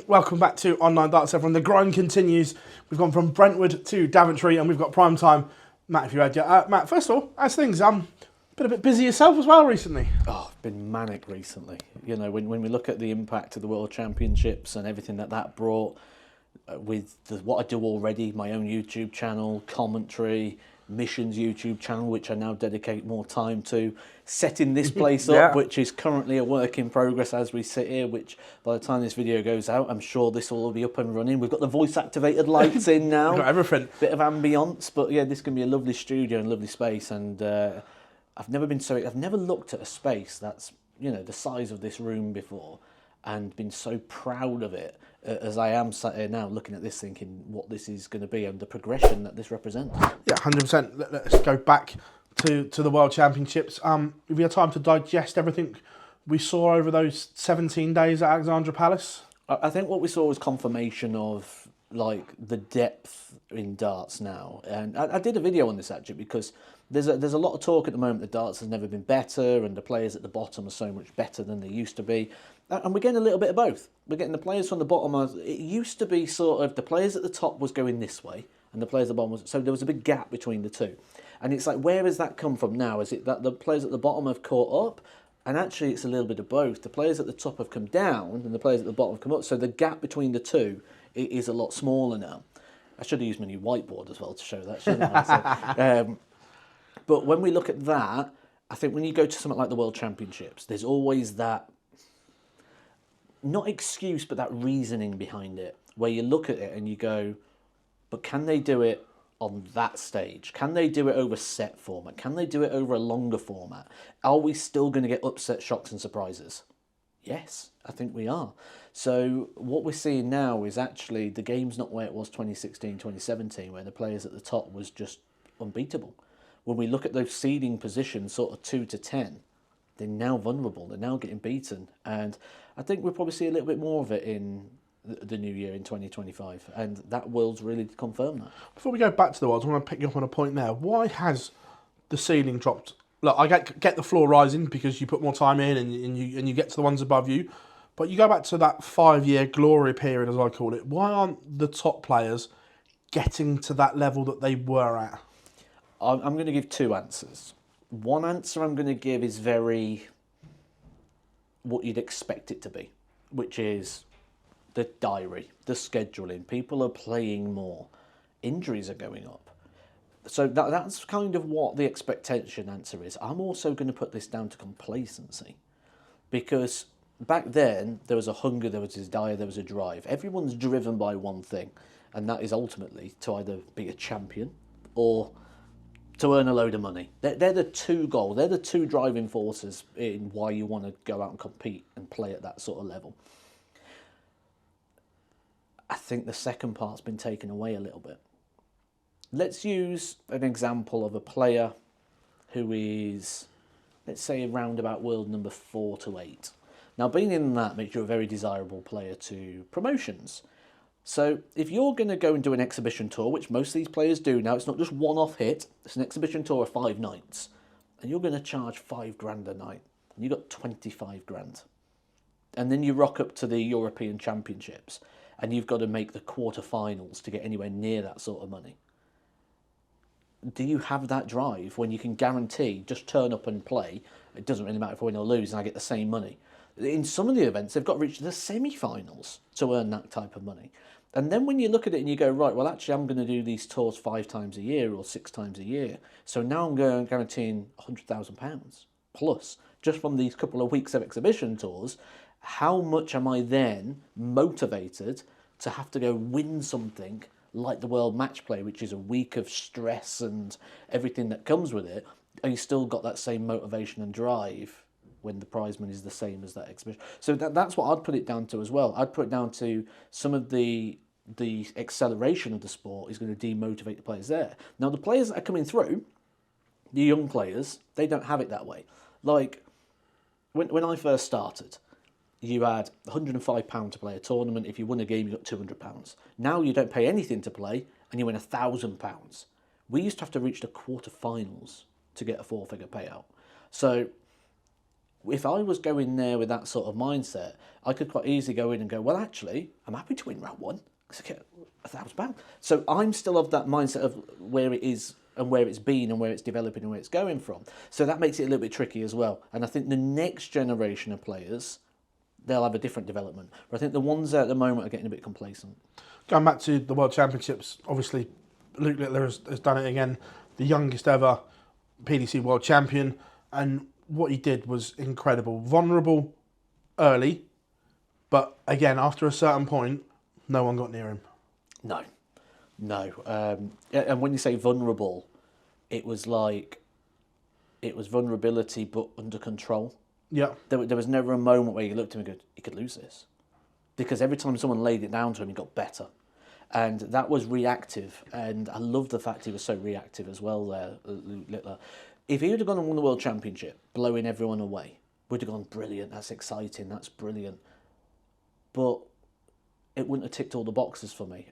Welcome back to Online Darts, everyone. The grind continues. We've gone from Brentwood to Daventry, and we've got prime time. Matt, if you had Matt, first of all, how's things? Been a bit busy yourself as well recently. Oh, I've been manic recently. You know, when we look at the impact of the World Championships and everything that brought, with what I do already, my own YouTube channel, commentary, Missions YouTube channel, which I now dedicate more time to, setting this place up, which is currently a work in progress as we sit here, which by the time this video goes out, I'm sure this will all be up and running. We've got the voice activated lights in now. We've got everything. Bit of ambience, but yeah, this can be a lovely studio and lovely space, and I've never looked at a space that's, you know, the size of this room before and been so proud of it as I am sat here now looking at this thinking what this is going to be and the progression that this represents. Yeah, 100%. Let's go back to the World Championships. Have you had time to digest everything we saw over those 17 days at Alexandra Palace? I think what we saw was confirmation of like the depth in darts now, and I did a video on this actually because there's a lot of talk at the moment that darts has never been better and the players at the bottom are so much better than they used to be, and we're getting a little bit of both. We're getting the players from the bottom. It used to be sort of the players at the top was going this way and the players at the bottom was, so there was a big gap between the two, and it's like, where has that come from now? Is it that the players at the bottom have caught up? And actually it's a little bit of both. The players at the top have come down and the players at the bottom have come up, so the gap between the two is a lot smaller now. I should have used my new whiteboard as well to show that, shouldn't I? So, but when we look at that, I think when you go to something like the World Championships, there's always that, not excuse, but that reasoning behind it, where you look at it and you go, but can they do it on that stage? Can they do it over set format? Can they do it over a longer format? Are we still going to get upset, shocks and surprises? Yes, I think we are. So what we're seeing now is actually the game's not where it was 2016, 2017, where the players at the top was just unbeatable. When we look at those seeding positions, sort of 2 to 10, they're now vulnerable. They're now getting beaten. And I think we'll probably see a little bit more of it in the new year in 2025. And that World's really confirmed that. Before we go back to the Worlds, I want to pick you up on a point there. Why has the ceiling dropped? Look, I get the floor rising because you put more time in and you get to the ones above you. But you go back to that 5-year glory period, as I call it. Why aren't the top players getting to that level that they were at? I'm going to give two answers. One answer I'm going to give is very what you'd expect it to be, which is the diary, the scheduling. People are playing more. Injuries are going up. So that's kind of what the expectation answer is. I'm also going to put this down to complacency, because back then there was a hunger, there was a desire, there was a drive. Everyone's driven by one thing, and that is ultimately to either be a champion or to earn a load of money. They're the two goals. They're the two driving forces in why you want to go out and compete and play at that sort of level. I think the second part's been taken away a little bit. Let's use an example of a player who is, let's say, around about world number 4 to 8. Now, being in that makes you a very desirable player to promotions. So if you're going to go and do an exhibition tour, which most of these players do now, it's not just one-off hit, it's an exhibition tour of 5 nights, and you're going to charge $5 a night, and you've got 25 grand. And then you rock up to the European Championships, and you've got to make the quarterfinals to get anywhere near that sort of money. Do you have that drive when you can guarantee just turn up and play? It doesn't really matter if I win or lose and I get the same money. In some of the events, they've got to reach the semi-finals to earn that type of money. And then when you look at it and you go, right, well, actually, I'm going to do these tours 5 times a year or 6 times a year. So now I'm going guaranteeing £100,000 plus just from these couple of weeks of exhibition tours. How much am I then motivated to have to go win something like the World Match Play, which is a week of stress and everything that comes with it? Are you still got that same motivation and drive when the prize money is the same as that exhibition? So that's what I'd put it down to as well. I'd put it down to some of the acceleration of the sport is going to demotivate the players there. Now, the players that are coming through, the young players, they don't have it that way. Like, when I first started, you had £105 to play a tournament. If you won a game, you got £200. Now you don't pay anything to play, and you win £1,000. We used to have to reach the quarterfinals to get a 4-figure payout. So if I was going there with that sort of mindset, I could quite easily go in and go, well, actually, I'm happy to win round one. That was bad. So I'm still of that mindset of where it is and where it's been and where it's developing and where it's going from. So that makes it a little bit tricky as well. And I think the next generation of players, they'll have a different development. But I think the ones there at the moment are getting a bit complacent. Going back to the World Championships, obviously Luke Littler has done it again, the youngest ever PDC World Champion, and what he did was incredible. Vulnerable early, but again, after a certain point, no one got near him. No. And when you say vulnerable, it was vulnerability but under control. Yeah. There was never a moment where you looked at him and go, he could lose this. Because every time someone laid it down to him, he got better. And that was reactive. And I love the fact he was so reactive as well there, Luke Littler. If he would have gone and won the World Championship, blowing everyone away, we'd have gone, brilliant, that's exciting, that's brilliant. But it wouldn't have ticked all the boxes for me.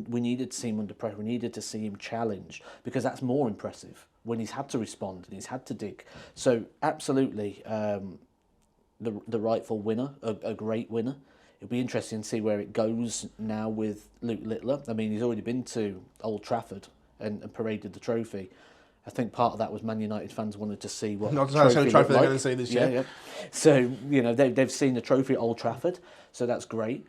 We needed to see him under pressure. We needed to see him challenged, because that's more impressive when he's had to respond and he's had to dig. So absolutely, the rightful winner, a great winner. It'll be interesting to see where it goes now with Luke Littler. I mean, he's already been to Old Trafford and paraded the trophy. I think part of that was Man United fans wanted to see what Not trophy the trophy they're like. going to see this year. Yeah. So, they've seen the trophy at Old Trafford, so that's great.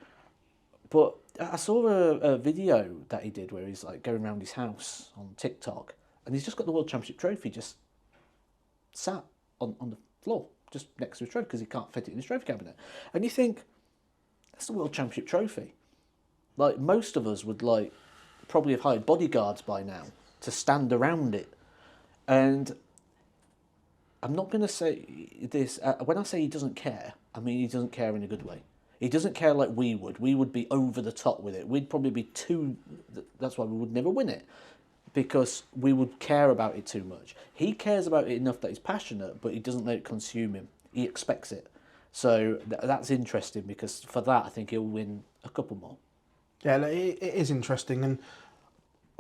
But I saw a video that he did where he's like going around his house on TikTok, and he's just got the World Championship trophy just sat on the floor, just next to his trophy, because he can't fit it in his trophy cabinet. And you think, that's the World Championship trophy. Like, most of us would probably have hired bodyguards by now to stand around it. And I'm not going to say this, when I say he doesn't care, I mean he doesn't care in a good way. He doesn't care like we would. We would be over the top with it. We'd probably be that's why we would never win it, because we would care about it too much. He cares about it enough that he's passionate, but he doesn't let it consume him. He expects it. So that's interesting, because for that, I think he'll win a couple more. Yeah, it is interesting. And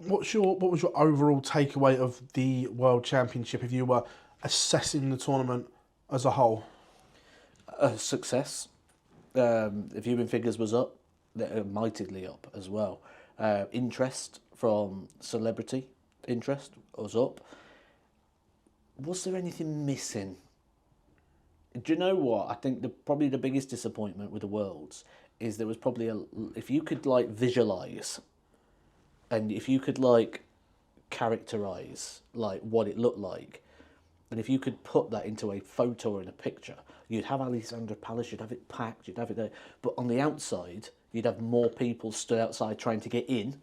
what was your overall takeaway of the World Championship if you were assessing the tournament as a whole? Success. Viewing figures was up, mightily up as well. Interest from celebrity interest was up. Was there anything missing? Do you know what? I think probably the biggest disappointment with the Worlds is there was probably if you could visualize, and if you could characterize what it looked like, and if you could put that into a photo or in a picture, you'd have Alexandra Palace, you'd have it packed, you'd have it there. But on the outside, you'd have more people stood outside trying to get in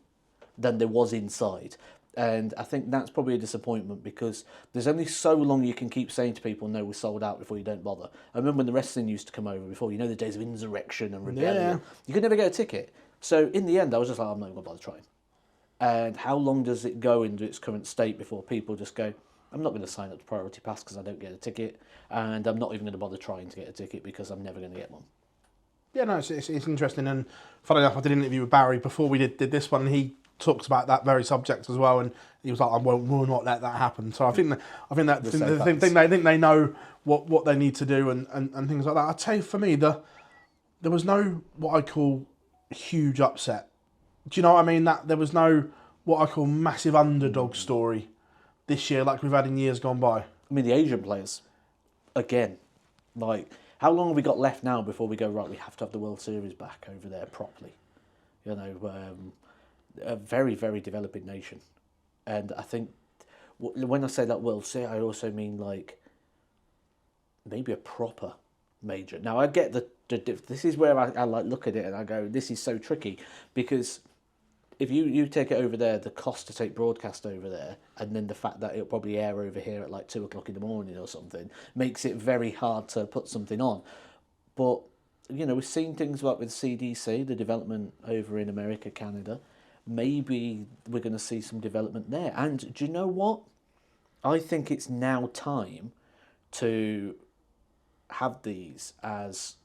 than there was inside. And I think that's probably a disappointment, because there's only so long you can keep saying to people, no, we're sold out, before you don't bother. I remember when the wrestling used to come over before, the days of insurrection and rebellion. Yeah. You could never get a ticket. So in the end, I was just like, I'm not going to bother trying. And how long does it go into its current state before people just go, I'm not going to sign up to Priority Pass because I don't get a ticket, and I'm not even going to bother trying to get a ticket because I'm never going to get one. Yeah, no, it's interesting. And funny enough, I did an interview with Barry before we did this one, and he talked about that very subject as well, and he was like, "I will not let that happen." So I think they know what they need to do and things like that. I'd say for me, there was no what I call huge upset. Do you know what I mean? That there was no what I call massive underdog story this year like we've had in years gone by. I mean, the Asian players, again, how long have we got left now before we go, right, we have to have the World Series back over there properly? A very, very developing nation. And I think when I say that World Series, I also mean maybe a proper major. Now, I get this is where I look at it and I go, this is so tricky, because if you take it over there, the cost to take broadcast over there, and then the fact that it'll probably air over here at 2 o'clock in the morning or something, makes it very hard to put something on. But, we've seen things like with CDC, the development over in America, Canada. Maybe we're going to see some development there. And do you know what? I think it's now time to have these as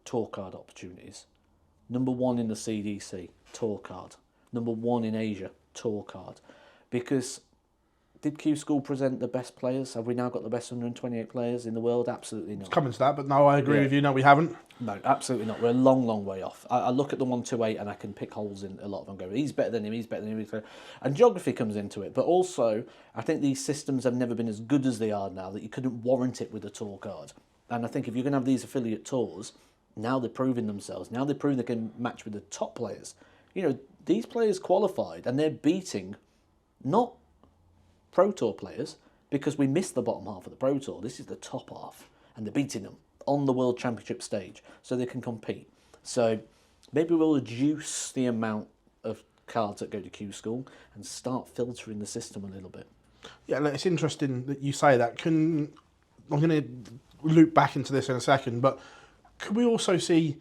tour card opportunities. Number 1 in the CDC, tour card. Number 1 in Asia, tour card. Because Did Q School present the best players? Have we now got the best 128 players in the world? Absolutely not. Coming to that, but no, I agree with you. No, we haven't. No, absolutely not. We're a long, long way off. I look at the 128 and I can pick holes in a lot of them. Go, he's better than him. He's better than him. And geography comes into it, but also I think these systems have never been as good as they are now. That you couldn't warrant it with a tour card. And I think if you're going to have these affiliate tours, now they're proving themselves. Now they're proving they can match with the top players. You know, these players qualified and they're beating not Pro Tour players, because we missed the bottom half of the Pro Tour. This is the top half, and they're beating them on the World Championship stage, so they can compete. So maybe we'll reduce the amount of cards that go to Q School and start filtering the system a little bit. Yeah, look, it's interesting that you say that. I'm going to loop back into this in a second, but could we also see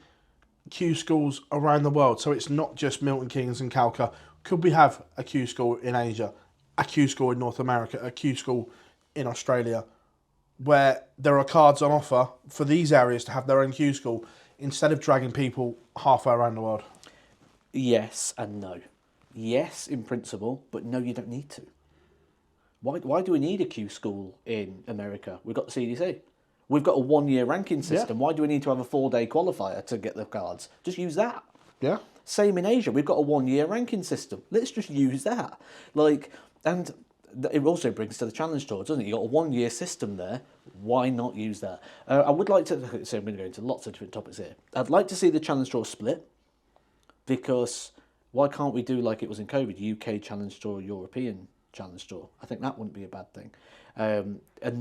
Q schools around the world? So it's not just Milton Keynes and Calca. Could we have a Q school in Asia, a Q school in North America, a Q school in Australia, where there are cards on offer for these areas to have their own Q school instead of dragging people halfway around the world? Yes and no. Yes, in principle, but no, you don't need to. Why do we need a Q school in America? We've got the CDC. We've got a 1-year ranking system. Yeah. Why do we need to have a 4-day qualifier to get the cards? Just use that. Yeah. Same in Asia. We've got a 1-year ranking system. Let's just use that. And it also brings to the Challenge Tour, doesn't it? You've got a 1-year system there. Why not use that? I would like to... So I'm going to go into lots of different topics here. I'd like to see the Challenge Tour split, because why can't we do like it was in COVID, UK Challenge Tour, European Challenge Tour? I think that wouldn't be a bad thing. And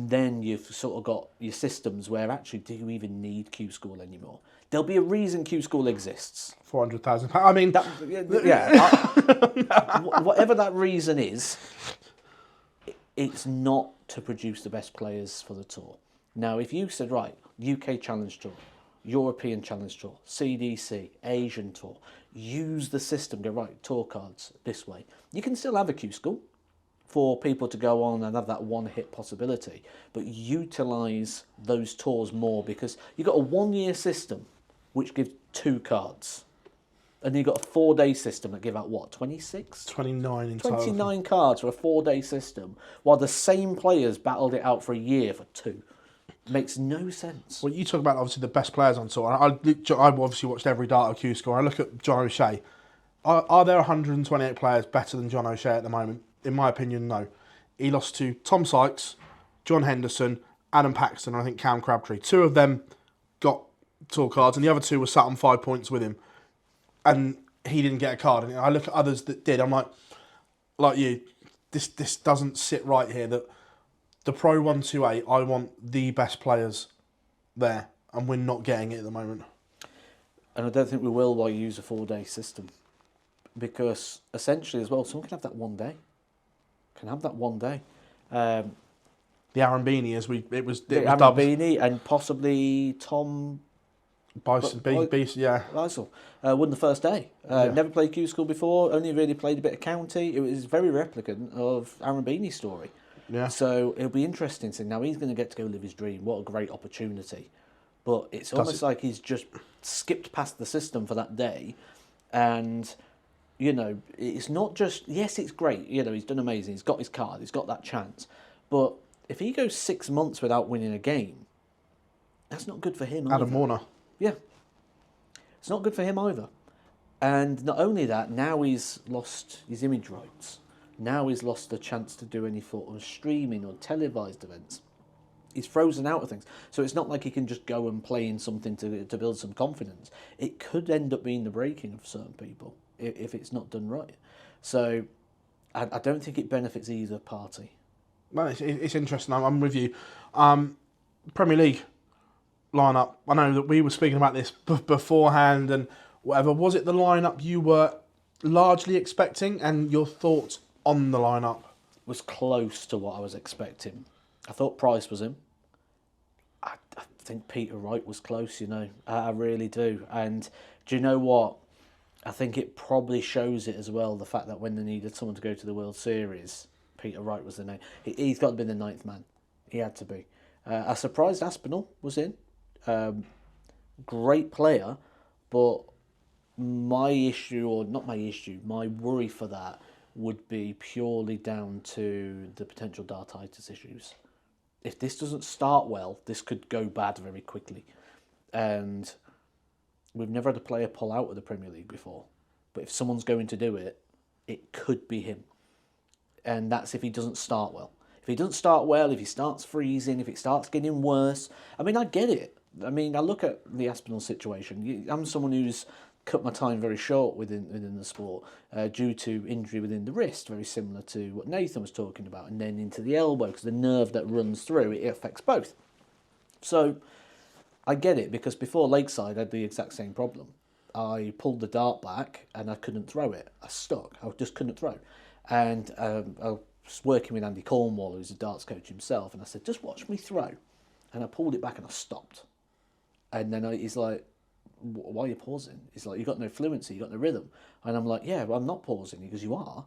then you've sort of got your systems where actually, do you even need Q School anymore? There'll be a reason Q School exists. £400,000. I mean... whatever that reason is, it's not to produce the best players for the tour. Now, if you said, right, UK Challenge Tour, European Challenge Tour, CDC, Asian Tour, use the system, go, right, tour cards this way. You can still have a Q School for people to go on and have that one-hit possibility, but utilise those tours more, because you've got a 1-year system which gives 2 cards. And you've got a 4-day system that give out, what, 26? 29 in total. 29 cards for a 4-day system, while the same players battled it out for a year for 2. Makes no sense. Well, you talk about, obviously, the best players on tour. I've obviously watched every dart of Q School. I look at John O'Shea. Are there 128 players better than John O'Shea at the moment? In my opinion, no. He lost to Tom Sykes, John Henderson, Adam Paxton, and I think Cam Crabtree. 2 of them got tour cards, and the other 2 were sat on 5 points with him. And he didn't get a card. And I look at others that did. I'm like you, this doesn't sit right here. That the Pro 128, I want the best players there, and we're not getting it at the moment. And I don't think we will while you use a 4-day system, because essentially as well, someone can have that 1 day. Can have that 1 day. The Arambini, it was Arambini and possibly Tom. Bison, yeah. Bison won the first day. Never played Q School before. Only really played a bit of county. It was very replicant of Arambini's story. Yeah. So it'll be interesting to see. Now he's going to get to go live his dream. What a great opportunity! But it's almost like he's just skipped past the system for that day, and you know, it's not just, yes, it's great. You know, he's done amazing. He's got his card. He's got that chance. But if he goes 6 months without winning a game, that's not good for him. Adam Warner. Yeah. It's not good for him either. And not only that, now he's lost his image rights. Now he's lost the chance to do any sort of streaming or televised events. He's frozen out of things. So it's not like he can just go and play in something to build some confidence. It could end up being the breaking of certain people if it's not done right. So I don't think it benefits either party. Well, it's interesting. I'm with you. Premier League lineup. I know that we were speaking about this beforehand and whatever. Was it the lineup you were largely expecting, and your thoughts on the lineup? Was close to what I was expecting. I thought Price was in. I think Peter Wright was close, you know. I really do. And do you know what? I think it probably shows it as well, the fact that when they needed someone to go to the World Series, Peter Wright was the name. He's got to be the 9th man. He had to be. I surprised Aspinall was in. Great player, but my worry for that would be purely down to the potential dartitis issues. If this doesn't start well, this could go bad very quickly. And we've never had a player pull out of the Premier League before. But if someone's going to do it, it could be him. And that's if he doesn't start well. If he doesn't start well, if he starts freezing, if it starts getting worse. I mean, I get it. I mean, I look at the Aspinall situation. I'm someone who's cut my time very short within the sport due to injury within the wrist, very similar to what Nathan was talking about, and then into the elbow, because the nerve that runs through, it affects both. So I get it, because before Lakeside, I had the exact same problem. I pulled the dart back and I couldn't throw it. I stuck. I just couldn't throw. And I was working with Andy Cornwall, who's a darts coach himself, and I said, just watch me throw. And I pulled it back and I stopped. And then he's like, why are you pausing? He's like, you got no fluency, you got no rhythm. And I'm like, yeah, well, I'm not pausing. He goes, you are.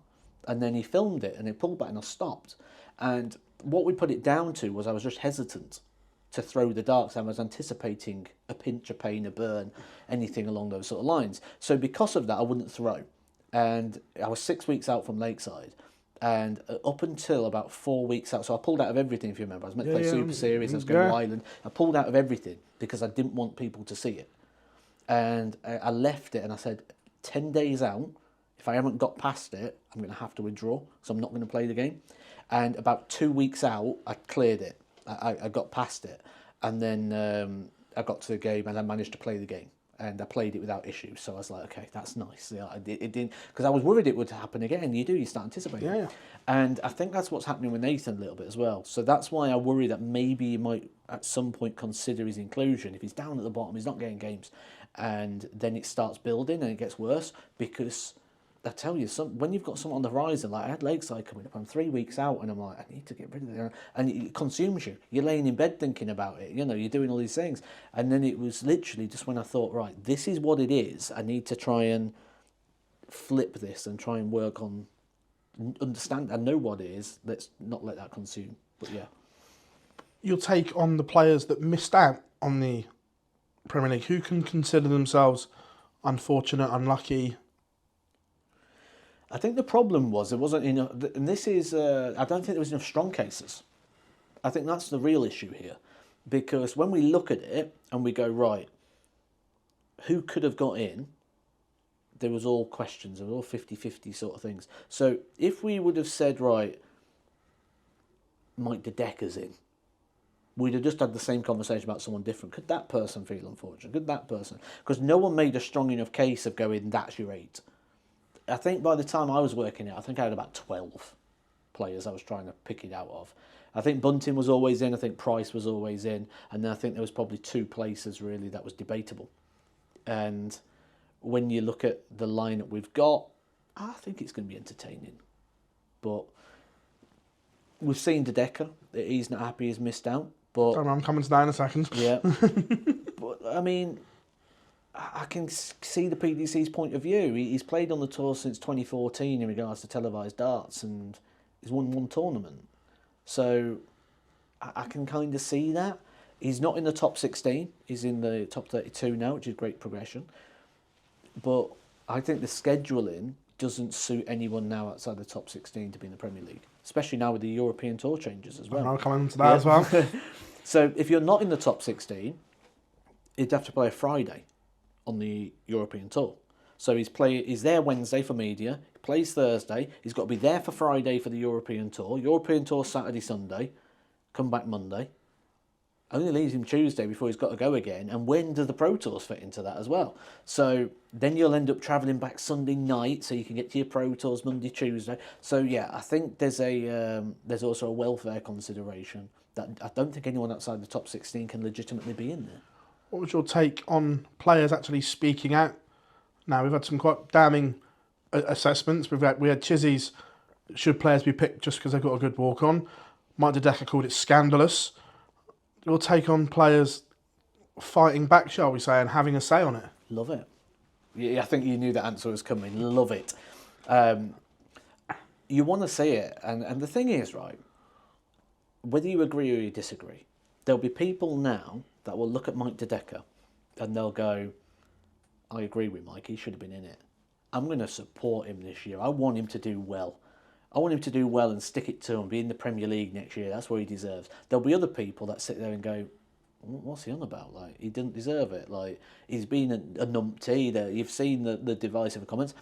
And then he filmed it and he pulled back and I stopped. And what we put it down to was I was just hesitant to throw the darts. I was anticipating a pinch, a pain, a burn, anything along those sort of lines. So because of that, I wouldn't throw. And I was 6 weeks out from Lakeside. And up until about 4 weeks out, so I pulled out of everything, if you remember. I was meant to play Super Series, I was going to Ireland. I pulled out of everything because I didn't want people to see it. And I left it and I said, 10 days out, if I haven't got past it, I'm going to have to withdraw, so I'm not going to play the game. And about 2 weeks out, I cleared it. I got past it. And then I got to the game and I managed to play the game. And I played it without issue. So I was like, okay, that's nice. Yeah, it didn't, because I was worried it would happen again. You start anticipating. Yeah. And I think that's what's happening with Nathan a little bit as well. So that's why I worry that maybe he might at some point consider his inclusion. If he's down at the bottom, he's not getting games. And then it starts building and it gets worse, because I tell you, when you've got someone on the horizon, like I had Lakeside coming up, I'm 3 weeks out and I'm like, I need to get rid of it. And it consumes you. You're laying in bed thinking about it, you're doing all these things. And then it was literally just when I thought, right, this is what it is. I need to try and flip this and try and work on, understand and know what it is. Let's not let that consume. But yeah. Your take on the players that missed out on the Premier League, who can consider themselves unfortunate, unlucky? I think the problem was there wasn't enough, and this is, I don't think there was enough strong cases. I think that's the real issue here. Because when we look at it and we go, right, who could have got in? There was all questions, there were all 50-50 sort of things. So if we would have said, right, Mike Depa'S in, we'd have just had the same conversation about someone different. Could that person feel unfortunate? Could that person? Because no one made a strong enough case of going, that's your 8. I think by the time I was working it, I think I had about 12 players I was trying to pick it out of. I think Bunting was always in, I think Price was always in, and then I think there was probably 2 places really that was debatable. And when you look at the lineup we've got, I think it's going to be entertaining. But we've seen Depa'S, he's not happy he's missed out. But I'm coming to that in a second. Yeah. But, I mean, I can see the PDC's point of view. He's played on the tour since 2014 in regards to televised darts, and he's won 1 tournament. So I can kind of see that. He's not in the top 16. He's in the top 32 now, which is great progression. But I think the scheduling doesn't suit anyone now outside the top 16 to be in the Premier League, especially now with the European Tour changes as well. And I'll come into that as well. So if you're not in the top 16, you'd have to play a Friday on the European Tour. So he's there Wednesday for media, he plays Thursday, he's got to be there for Friday for the European Tour Saturday, Sunday, come back Monday. Only leaves him Tuesday before he's got to go again. And when does the Pro Tours fit into that as well? So then you'll end up travelling back Sunday night so you can get to your Pro Tours Monday, Tuesday. So yeah, I think there's also a welfare consideration that I don't think anyone outside the top 16 can legitimately be in there. What was your take on players actually speaking out? Now, we've had some quite damning assessments. We had Chizzy's, should players be picked just because they've got a good walk-on? Mike Depa'S called it scandalous. Your take on players fighting back, shall we say, and having a say on it? Love it. Yeah, I think you knew the answer was coming. Love it. You want to see it. And the thing is, right, whether you agree or you disagree, there'll be people now that will look at Mike Depa'S and they'll go, I agree with Mike, he should have been in it. I'm going to support him this year. I want him to do well. I want him to do well and stick it to him, be in the Premier League next year. That's what he deserves. There'll be other people that sit there and go, what's he on about? Like, he didn't deserve it. Like, he's been a numpty. You've seen the divisive comments.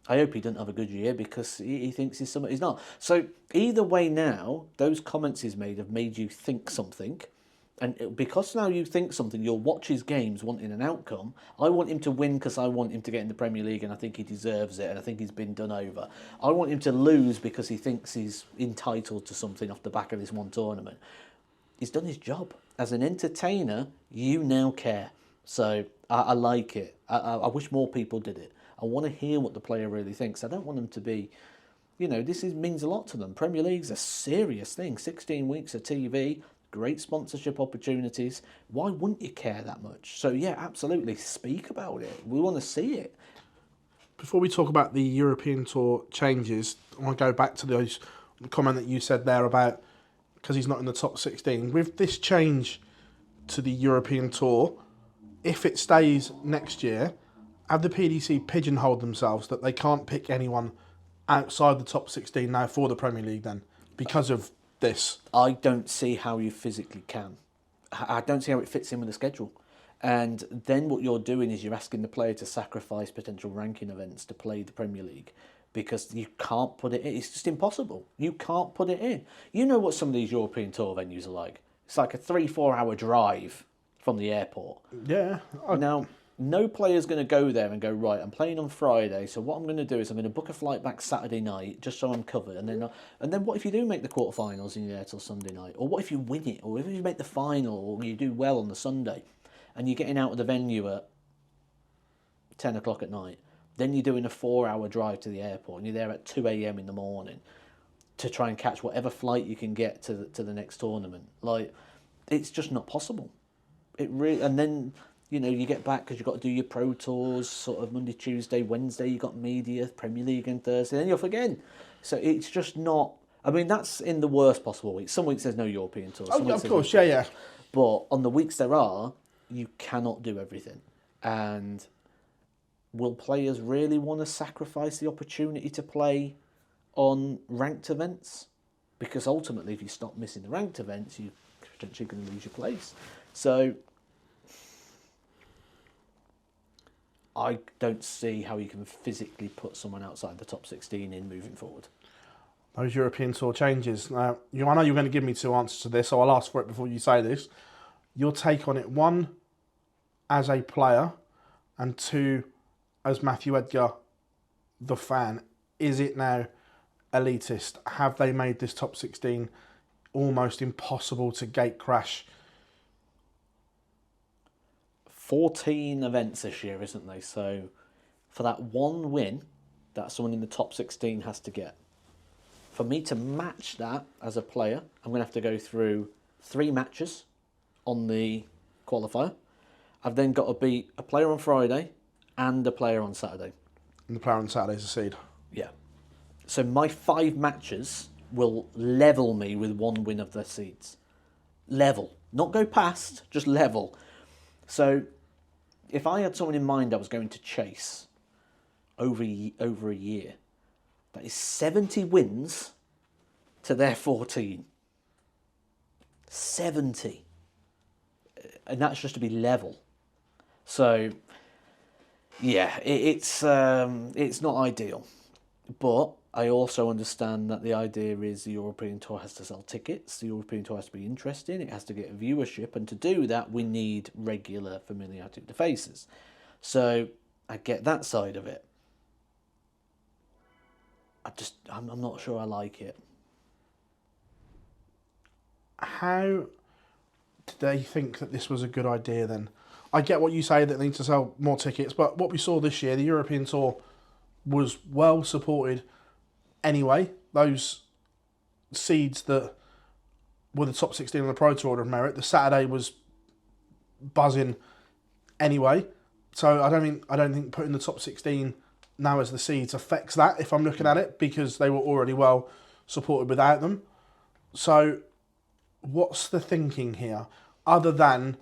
I hope he doesn't have a good year because he thinks he's something he's not. So either way now, those comments he's made have made you think something. And because now you think something, you'll watch his games wanting an outcome. I want him to win because I want him to get in the Premier League and I think he deserves it and I think he's been done over. I want him to lose because he thinks he's entitled to something off the back of this one tournament. He's done his job. As an entertainer, you now care. So I like it. I wish more people did it. I want to hear what the player really thinks. I don't want them to be, means a lot to them. Premier League's a serious thing. 16 weeks of TV, great sponsorship opportunities. Why wouldn't you care that much? So yeah, absolutely, speak about it. We want to see it. Before we talk about the European Tour changes, I want to go back to the comment that you said there about because he's not in the top 16. With this change to the European Tour, if it stays next year, have the PDC pigeonholed themselves that they can't pick anyone outside the top 16 now for the Premier League then because of this? I don't see how you physically can. I don't see how it fits in with the schedule. And then what you're doing is you're asking the player to sacrifice potential ranking events to play the Premier League because you can't put it in. It's just impossible. You can't put it in. You know what some of these European Tour venues are like. It's like a 3-4 hour drive from the airport. Yeah. Now, no player's going to go there and go, right, I'm playing on Friday, so what I'm going to do is I'm going to book a flight back Saturday night just so I'm covered. And then what if you do make the quarterfinals and you're there till Sunday night? Or what if you win it? Or if you make the final or you do well on the Sunday and you're getting out of the venue at 10 o'clock at night? Then you're doing a 4-hour drive to the airport and you're there at 2 a.m. in the morning to try and catch whatever flight you can get to the next tournament. Like, it's just not possible. It really, and then you get back because you've got to do your pro tours sort of Monday, Tuesday, Wednesday. You got media, Premier League, and Thursday. Then you're off again. So it's just not. I mean, that's in the worst possible week. Some weeks there's no European tours. Oh, of course, yeah. But on the weeks there are, you cannot do everything. And will players really want to sacrifice the opportunity to play on ranked events? Because ultimately, if you stop missing the ranked events, you're potentially going to lose your place. So I don't see how you can physically put someone outside the top 16 in moving forward. Those European Tour changes. Now, I know you're going to give me two answers to this, so I'll ask for it before you say this. Your take on it, one, as a player, and two, as Matthew Edgar, the fan. Is it now elitist? Have they made this top 16 almost impossible to gate crash? 14 events this year, isn't they? So for that one win that someone in the top 16 has to get, for me to match that as a player, I'm going to have to go through 3 matches on the qualifier. I've then got to beat a player on Friday and a player on Saturday. And the player on Saturday is a seed. Yeah. So my 5 matches will level me with 1 win of the seeds. Level. Not go past, just level. So if I had someone in mind I was going to chase over a year, that is 70 wins to their 14. 70. And that's just to be level. So, yeah, it's not ideal. But I also understand that the idea is the European Tour has to sell tickets, the European Tour has to be interesting, it has to get viewership, and to do that we need regular familiarity with the faces. So I get that side of it. I'm not sure I like it. How did they think that this was a good idea then? I get what you say, that they need to sell more tickets, but what we saw this year, the European Tour was well supported anyway. Those seeds that were the top 16 on the Pro Tour Order of Merit, the Saturday was buzzing anyway. So I don't think putting the top 16 now as the seeds affects that, if I'm looking at it, because they were already well supported without them. So what's the thinking here? Other than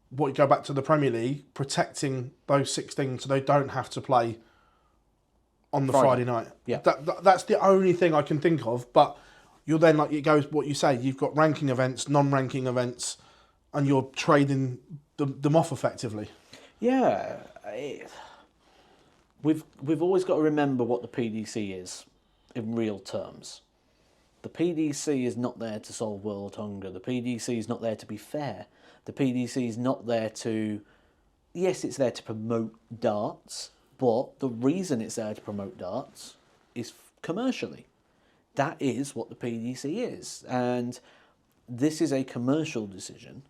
what you go back to the Premier League, protecting those 16 so they don't have to play on the Friday night. Yeah. That's the only thing I can think of. But you're then, like, it goes what you say. You've got ranking events, non-ranking events, and you're trading them off effectively. Yeah. We've always got to remember what the PDC is in real terms. The PDC is not there to solve world hunger. The PDC is not there to be fair. The PDC is not there to... Yes, it's there to promote darts, but the reason it's there to promote darts is commercially. That is what the PDC is. And this is a commercial decision.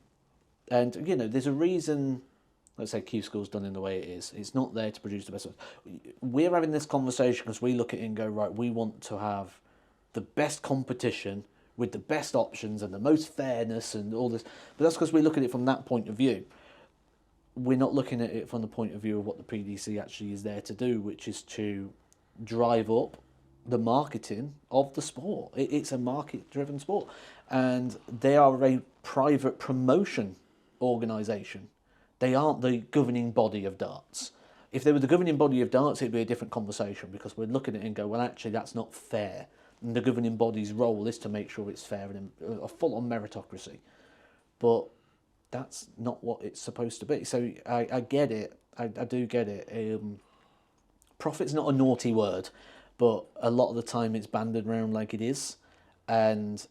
And, there's a reason, let's say, Q School's done in the way it is. It's not there to produce the best. We're having this conversation because we look at it and go, right, we want to have the best competition with the best options and the most fairness and all this. But that's because we look at it from that point of view. We're not looking at it from the point of view of what the PDC actually is there to do, which is to drive up the marketing of the sport. It's a market-driven sport. And they are a private promotion organisation. They aren't the governing body of darts. If they were the governing body of darts, it'd be a different conversation because we'd look at it and go, well, actually, that's not fair. And the governing body's role is to make sure it's fair and a full-on meritocracy. But that's not what it's supposed to be. So I get it. I do get it. Profit's not a naughty word, but a lot of the time it's banded around like it is. And,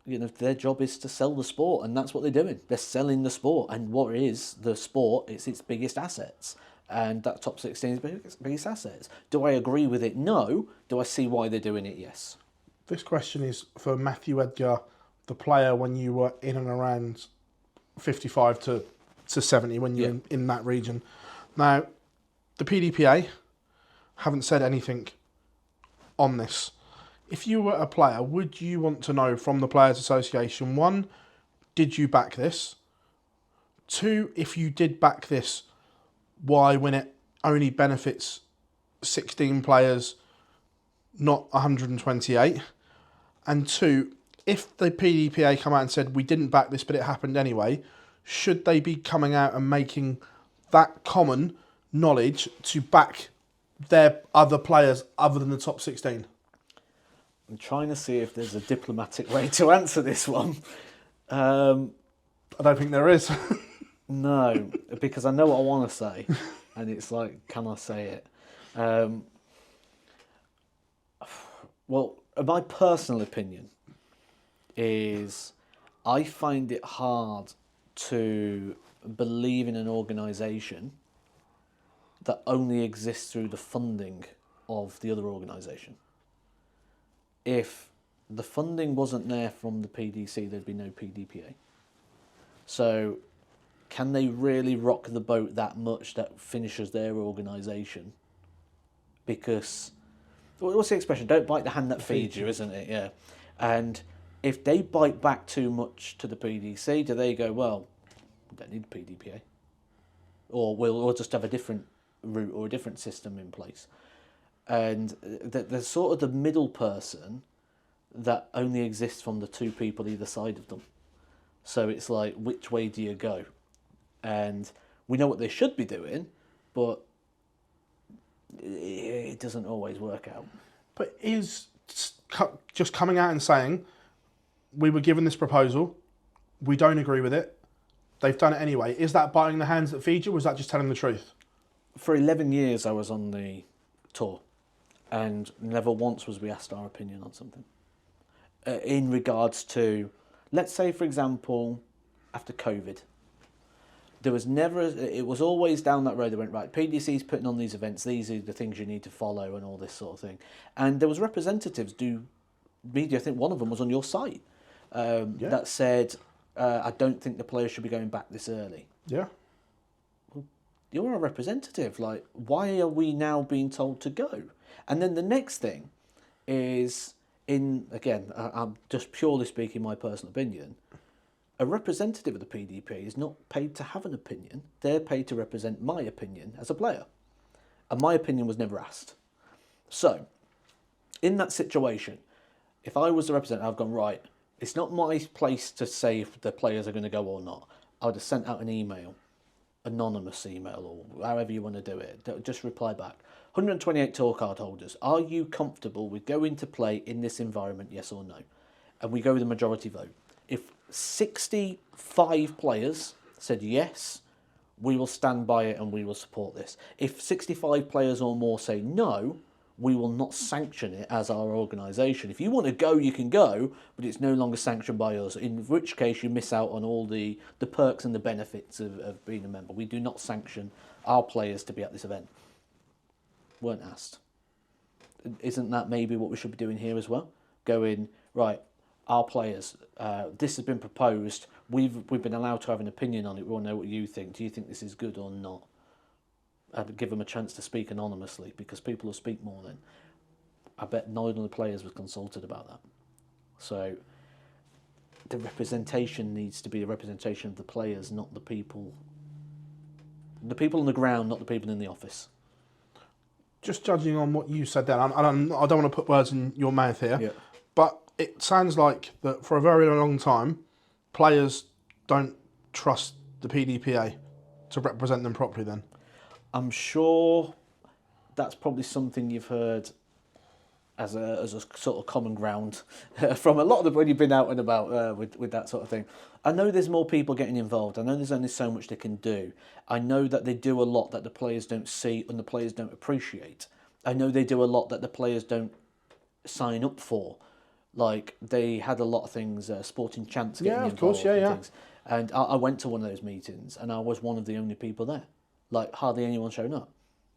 their job is to sell the sport, and that's what they're doing. They're selling the sport. And what is the sport? It's its biggest assets. And that top 16 is biggest assets. Do I agree with it? No. Do I see why they're doing it? Yes. This question is for Matthew Edgar, the player when you were in and around 55 to 70, when you're in that region. Now, the PDPA haven't said anything on this. If you were a player, would you want to know from the Players Association, one, did you back this? Two, if you did back this, why, when it only benefits 16 players, not 128? And two, if the PDPA come out and said, we didn't back this, but it happened anyway, should they be coming out and making that common knowledge to back their other players other than the top 16? I'm trying to see if there's a diplomatic way to answer this one. I don't think there is. No, because I know what I want to say, and it's like, can I say it? Well, my personal opinion is I find it hard to believe in an organisation that only exists through the funding of the other organisation. If the funding wasn't there from the PDC, there'd be no PDPA. So can they really rock the boat that much that finishes their organisation? Because, what's the expression? Don't bite the hand that feeds you, isn't it? Yeah. And if they bite back too much to the PDC, do they go, well, we don't need PDPA? Or we'll just have a different route or a different system in place? And there's sort of the middle person that only exists from the two people either side of them. So it's like, which way do you go? And we know what they should be doing, but it doesn't always work out. But is just coming out and saying, we were given this proposal, we don't agree with it, they've done it anyway, is that biting the hands that feed you, or is that just telling the truth? For 11 years I was on the tour, and never once was we asked our opinion on something. In regards to, let's say, for example, after COVID, there was never, it was always down that road. They went, right, PDC's putting on these events, these are the things you need to follow and all this sort of thing. And there was representatives do media, I think one of them was on your site, that said, I don't think the players should be going back this early. Yeah. Well, you're a representative. Like, why are we now being told to go? And then the next thing is, again, I'm just purely speaking my personal opinion, a representative of the PDP is not paid to have an opinion. They're paid to represent my opinion as a player. And my opinion was never asked. So, in that situation, if I was the representative, I've gone, right, it's not my place to say if the players are going to go or not. I would have sent out an email anonymous email or however you want to do it. Just reply back. 128 tour card holders. Are you comfortable with going to play in this environment, yes or no? And we go with the majority vote. If 65 players said yes, we will stand by it and we will support this. If 65 players or more say no, we will not sanction it as our organisation. If you want to go, you can go, but it's no longer sanctioned by us, in which case you miss out on all the perks and the benefits of being a member. We do not sanction our players to be at this event. Weren't asked. Isn't that maybe what we should be doing here as well? Going, right, our players, this has been proposed, we've been allowed to have an opinion on it, we want to know what you think. Do you think this is good or not? I'd give them a chance to speak anonymously, because people will speak more then. I bet none of the players were consulted about that. So the representation needs to be a representation of the players, not the people. The people on the ground, not the people in the office. Just judging on what you said there, I don't want to put words in your mouth here, Yeah. but it sounds like that for a very long time, players don't trust the PDPA to represent them properly then. I'm sure that's probably something you've heard as a sort of common ground from a lot of the when you've been out and about with that sort of thing. I know there's more people getting involved. I know there's only so much they can do. I know that they do a lot that the players don't see and the players don't appreciate. I know they do a lot that the players don't sign up for. Like, they had a lot of things, Sporting Chance getting involved. Course, yeah. Things. And I went to one of those meetings and I was one of the only people there. Like, hardly anyone showing up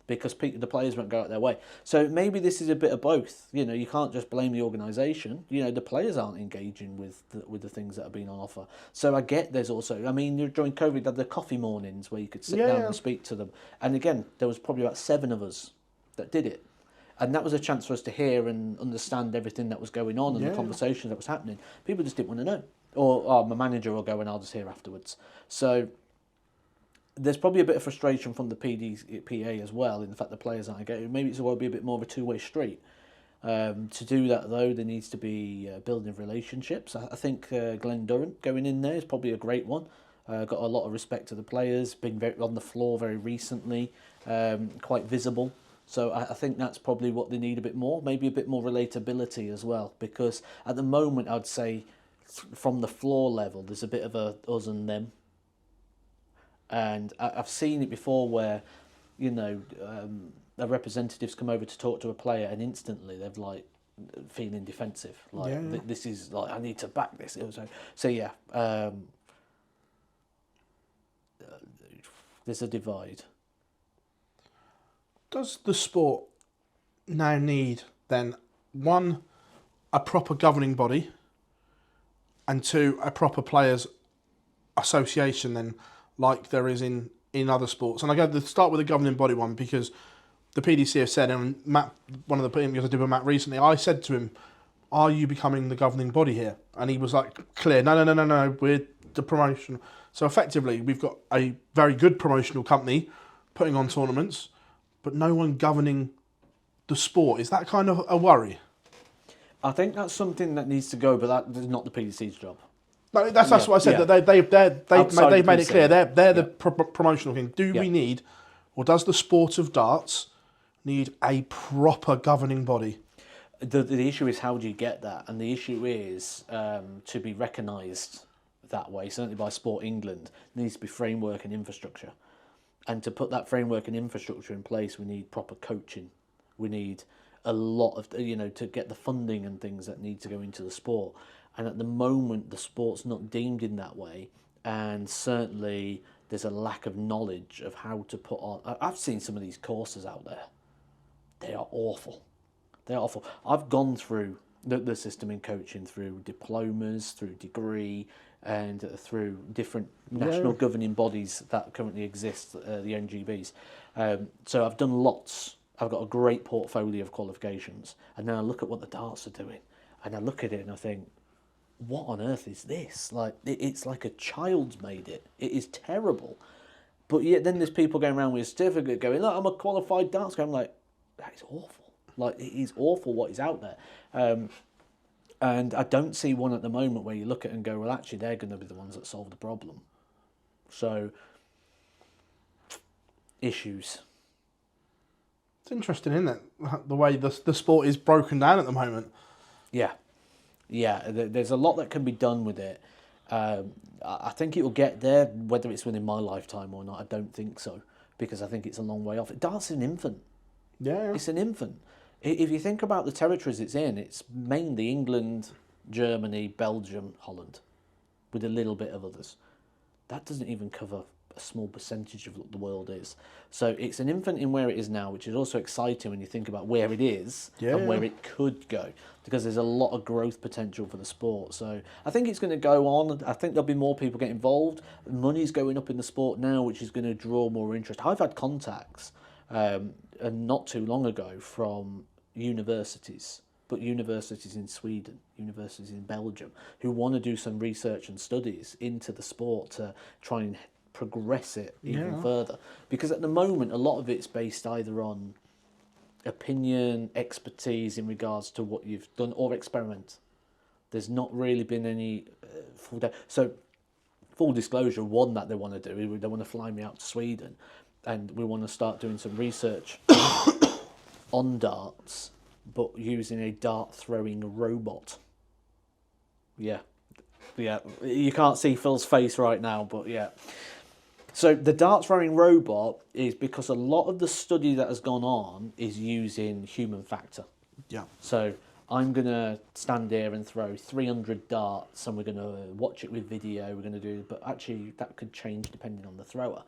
because the players won't go out their way. So maybe this is a bit of both. You know, you can't just blame the organisation. You know, the players aren't engaging with the things that are being on offer. So I get there's also, I mean, during COVID, they had the coffee mornings where you could sit down and speak to them. And again, there was probably about 7 of us that did it. And that was a chance for us to hear and understand everything that was going on and the conversation that was happening. People just didn't want to know. Or my manager will go and I'll just hear afterwards. So there's probably a bit of frustration from the PDPA as well in the fact the players aren't getting. Maybe it's going to be a bit more of a two-way street. To do that, though, there needs to be building of relationships. I think Glenn Durrant going in there is probably a great one. Got a lot of respect to the players, been very on the floor very recently, quite visible. So I think that's probably what they need a bit more, maybe a bit more relatability as well, because at the moment I'd say from the floor level there's a bit of a us and them. And I've seen it before where, you know, the representatives come over to talk to a player and instantly they're like feeling defensive. Like, this is like, I need to back this. So yeah, there's a divide. Does the sport now need, then, 1, a proper governing body, and 2, a proper players' association, then, like there is in other sports? And I go to start with the governing body one because the PDC have said, and Matt, one of the interviews I did with Matt recently, I said to him, are you becoming the governing body here? And he was like, clear, no, we're the promotion. So effectively, we've got a very good promotional company putting on tournaments, but no one governing the sport. Is that kind of a worry? I think that's something that needs to go, but that is not the PDC's job. No, that's what I said. Yeah. That they've made it clear. They're the promotional thing. Do Yeah. we need, or does the sport of darts need a proper governing body? The issue is, how do you get that? And the issue is to be recognised that way, certainly by Sport England, needs to be framework and infrastructure. And to put that framework and infrastructure in place, we need proper coaching. We need a lot of, to get the funding and things that need to go into the sport. And at the moment, the sport's not deemed in that way. And certainly there's a lack of knowledge of how to put on. I've seen some of these courses out there. They are awful. They're awful. I've gone through the system in coaching through diplomas, through degree, and through different national governing bodies that currently exist, the NGBs. So I've done lots. I've got a great portfolio of qualifications. And then I look at what the darts are doing. And I look at it and I think, what on earth is this? Like, it's like a child's made it. It is terrible. But yet then there's people going around with a certificate going, look, I'm a qualified darts guy. I'm like, that is awful. Like, it is awful what is out there. And I don't see one at the moment where you look at it and go, well, actually, they're going to be the ones that solve the problem. So issues. It's interesting, isn't it? The way the sport is broken down at the moment. Yeah. There's a lot that can be done with it. I think it will get there, whether it's within my lifetime or not. I don't think so, because I think it's a long way off. Darts is an infant. Yeah. It's an infant. If you think about the territories it's in, it's mainly England, Germany, Belgium, Holland, with a little bit of others. That doesn't even cover a small percentage of what the world is. So it's an infant in where it is now, which is also exciting when you think about where it is and where it could go, because there's a lot of growth potential for the sport. So I think it's going to go on. I think there'll be more people get involved. Money's going up in the sport now, which is going to draw more interest. I've had contacts not too long ago from universities, but universities in Sweden, universities in Belgium, who want to do some research and studies into the sport to try and progress it even further. Because at the moment, a lot of it's based either on opinion, expertise in regards to what you've done, or experiment. There's not really been any full day. So, full disclosure, one that they want to do, they want to fly me out to Sweden, and we want to start doing some research on darts, but using a dart throwing robot. Yeah, you can't see Phil's face right now, but yeah. So the dart throwing robot is because a lot of the study that has gone on is using human factor. Yeah. So I'm going to stand here and throw 300 darts, and we're going to watch it with video, we're going to do, but actually that could change depending on the thrower.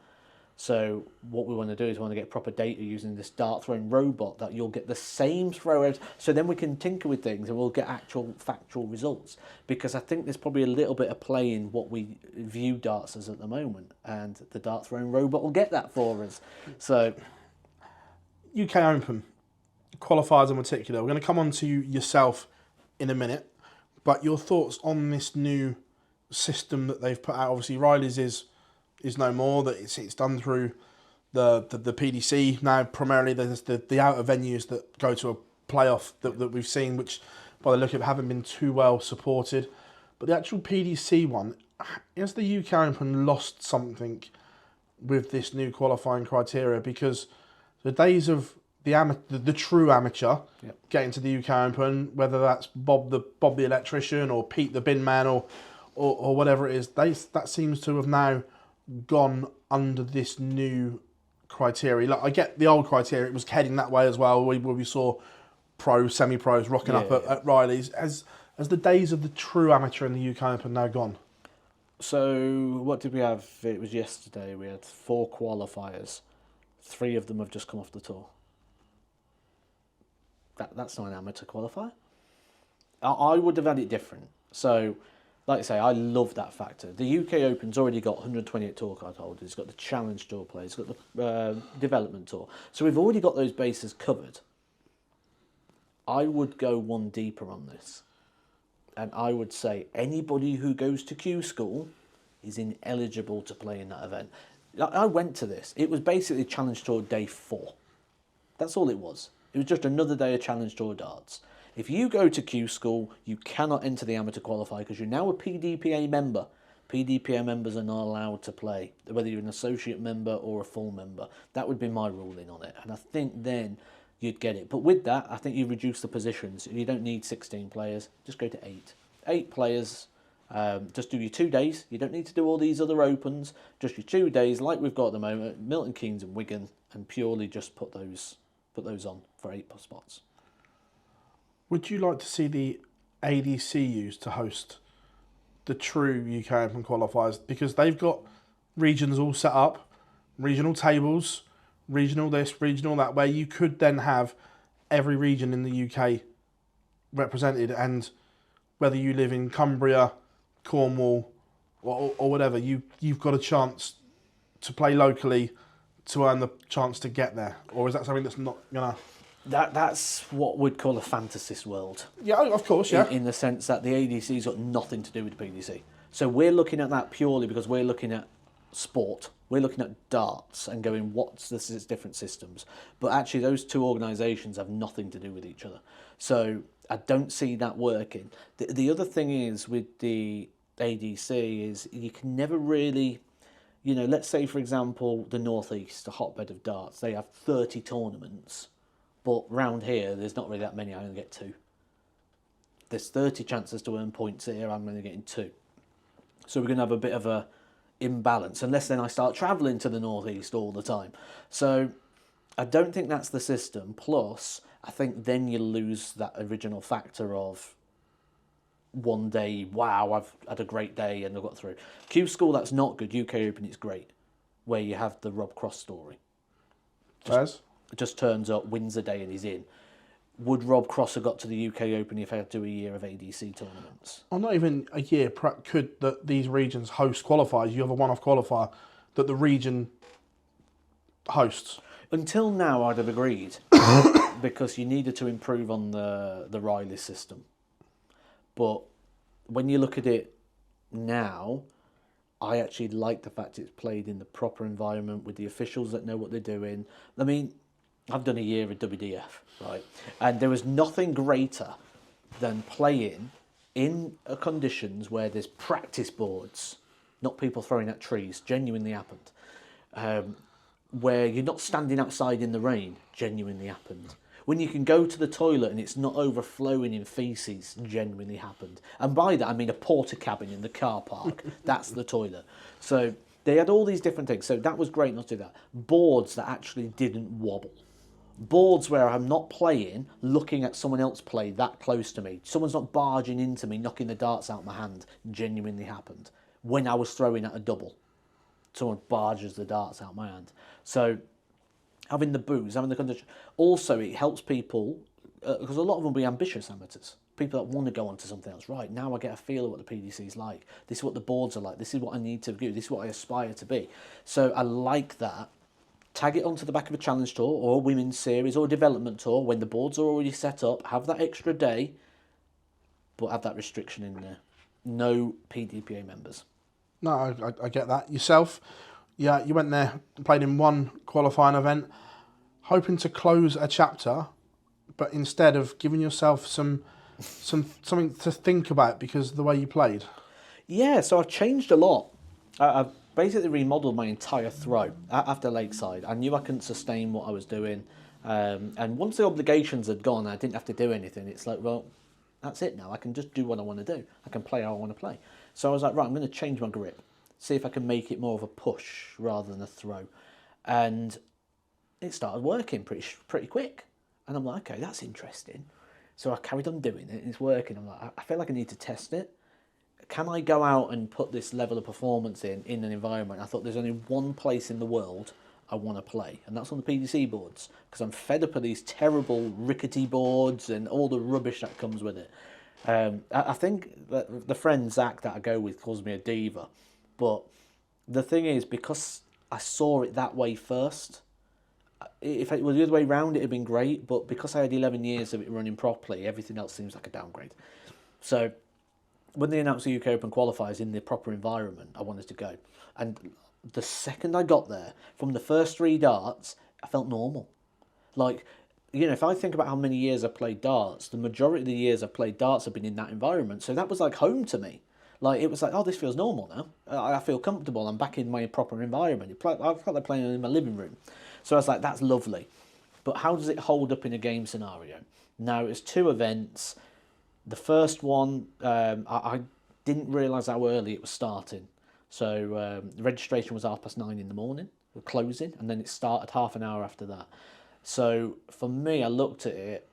So what we want to do is we want to get proper data using this dart throwing robot, that you'll get the same throw. So then we can tinker with things and we'll get actual factual results. Because I think there's probably a little bit of play in what we view darts as at the moment, and the dart throwing robot will get that for us. So UK Open qualifiers in particular. We're going to come on to yourself in a minute, but your thoughts on this new system that they've put out. Obviously, Riley's is no more, that it's done through the PDC now. Primarily there's the outer venues that go to a playoff that we've seen, which by the look of it haven't been too well supported. But the actual PDC one, has the UK Open lost something with this new qualifying criteria? Because the days of the true amateur getting to the UK Open, whether that's Bob the electrician or Pete the bin man or whatever it is, that seems to have now gone under this new criteria. Like, I get the old criteria; it was heading that way as well. Where we saw pros, semi-pros rocking up at Riley's. As the days of the true amateur in the UK Open now gone? So what did we have? It was yesterday. We had 4 qualifiers. 3 of them have just come off the tour. That's not an amateur qualifier. I would have had it different. So, like I say, I love that factor. The UK Open's already got 128 tour card holders. It's got the Challenge Tour players. It's got the Development Tour. So we've already got those bases covered. I would go one deeper on this. And I would say anybody who goes to Q School is ineligible to play in that event. I went to this. It was basically Challenge Tour day 4. That's all it was. It was just another day of Challenge Tour darts. If you go to Q School, you cannot enter the amateur qualifier because you're now a PDPA member. PDPA members are not allowed to play, whether you're an associate member or a full member. That would be my ruling on it. And I think then you'd get it. But with that, I think you reduce the positions. You don't need 16 players. Just go to 8. 8 players. Just do your 2 days. You don't need to do all these other opens. Just your 2 days, like we've got at the moment, Milton Keynes and Wigan, and purely just put those on for 8 spots. Would you like to see the ADC used to host the true UK Open qualifiers? Because they've got regions all set up, regional tables, regional this, regional that, where you could then have every region in the UK represented, and whether you live in Cumbria, Cornwall, or whatever, you've got a chance to play locally to earn the chance to get there. Or is that something that's not gonna... That's what we'd call a fantasist world. Yeah, of course, yeah. In the sense that the ADC's got nothing to do with the PDC. So we're looking at that purely because we're looking at sport. We're looking at darts and going, what's this is different systems. But actually those 2 organisations have nothing to do with each other. So I don't see that working. The other thing is with the ADC is you can never really... You know, let's say, for example, the Northeast, a hotbed of darts, they have 30 tournaments, but round here, there's not really that many. I only get 2. There's 30 chances to earn points here, I'm only getting 2. So we're going to have a bit of a imbalance, unless then I start travelling to the Northeast all the time. So I don't think that's the system. Plus, I think then you lose that original factor of one day, wow, I've had a great day and I've got through. Q School, that's not good. UK Open, it's great, where you have the Rob Cross story. Just turns up, wins a day and he's in. Would Rob Cross have got to the UK Open if he had to do a year of ADC tournaments? Or not even a year. Could these regions host qualifiers? You have a one-off qualifier that the region hosts. Until now, I'd have agreed because you needed to improve on the Riley system. But when you look at it now, I actually like the fact it's played in the proper environment with the officials that know what they're doing. I mean, I've done a year at WDF, right? And there was nothing greater than playing in conditions where there's practice boards, not people throwing at trees, genuinely happened. Where you're not standing outside in the rain, genuinely happened. When you can go to the toilet and it's not overflowing in feces, genuinely happened. And by that, I mean a porta cabin in the car park. That's the toilet. So they had all these different things. So that was great not to do that. Boards that actually didn't wobble. Boards where I'm not playing, looking at someone else play that close to me. Someone's not barging into me, knocking the darts out my hand, genuinely happened. When I was throwing at a double, someone barges the darts out my hand. So having the booze, having the condition. Also, it helps people, because a lot of them will be ambitious amateurs. People that want to go on to something else. Right, now I get a feel of what the PDC's like. This is what the boards are like. This is what I need to do. This is what I aspire to be. So I like that. Tag it onto the back of a challenge tour or a women's series or a development tour when the boards are already set up. Have that extra day, but have that restriction in there. No PDPA members. No, I get that. Yourself, yeah, you went there, played in one qualifying event, hoping to close a chapter, but instead of giving yourself something to think about because of the way you played. Yeah, so I've changed a lot. I've basically remodeled my entire throw after Lakeside. I knew I couldn't sustain what I was doing. And once the obligations had gone, I didn't have to do anything. It's like, well, that's it now. I can just do what I want to do. I can play how I want to play. So I was like, right, I'm going to change my grip. See if I can make it more of a push rather than a throw. And it started working pretty quick. And I'm like, okay, that's interesting. So I carried on doing it and it's working. I'm like, I feel like I need to test it. Can I go out and put this level of performance in an environment? I thought there's only one place in the world I want to play, and that's on the PDC boards, because I'm fed up of these terrible rickety boards and all the rubbish that comes with it. I think that the friend Zach that I go with calls me a diva, but the thing is, because I saw it that way first, if it was the other way round, it'd been great, but because I had 11 years of it running properly, everything else seems like a downgrade. So when they announced the UK Open qualifiers in the proper environment, I wanted to go. And the second I got there, from the first 3 darts, I felt normal. Like, you know, if I think about how many years I've played darts, the majority of the years I've played darts have been in that environment. So that was like home to me. Like, it was like, oh, this feels normal now. I feel comfortable. I'm back in my proper environment. I felt like playing in my living room. So I was like, that's lovely. But how does it hold up in a game scenario? Now, it's 2 events. The first one, I didn't realise how early it was starting. So the registration was 9:30 in the morning, the closing, and then it started half an hour after that. So for me, I looked at